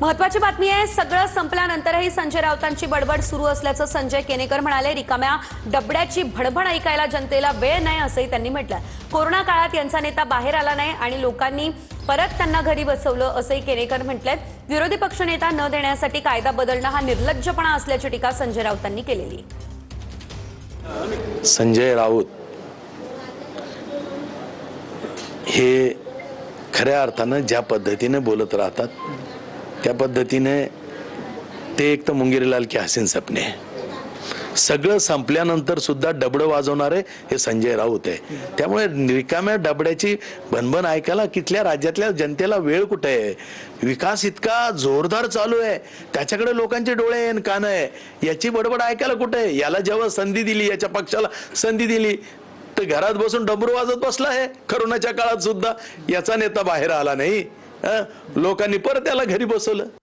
महत्वाची बातमी आहे। सगळं संपल्यानंतरही संजय राऊतांची बडबड सुरू असल्याचं संजय केनेकर म्हणाले। रिकाम्या डबड्याची भडभड ऐकायला जनतेला वेळ नाही असंही त्यांनी म्हटलं। कोरोना काळात यांचा नेता बाहेर आला नाही आणि लोकांनी परत त्यांना घरी बसवलं असंही केनेकर म्हटलेत। विरोधी पक्षनेता न देण्यासाठी कायदा बदलणं हा निर्लज्जपणा असल्याची टीका संजय राऊतांनी केलेली। संजय राऊत हे खऱ्या अर्थानं ज्या पद्धतीने बोलत राहतात त्या पद्धतीने ते एक तर मुंगेरीलाल की हसीन सपने सगळं संपल्यानंतर सुद्धा डबडं वाजवणारे हे संजय राऊत आहे। त्यामुळे रिकाम्या डबड्याची भनभन ऐकायला कितल्या राज्यातल्या जनतेला वेळ कुठे आहे? विकास इतका जोरदार चालू आहे, त्याच्याकडे लोकांचे डोळे आणि कान आहे, याची बडबड ऐकायला कुठे आहे? याला जेव्हा संधी दिली, याच्या पक्षाला संधी दिली तर घरात बसून डमरू वाजत बसला आहे। कोरोनाच्या काळात सुद्धा याचा नेता बाहेर आला नाही, लोकांनी परत त्याला घरी बसवलं।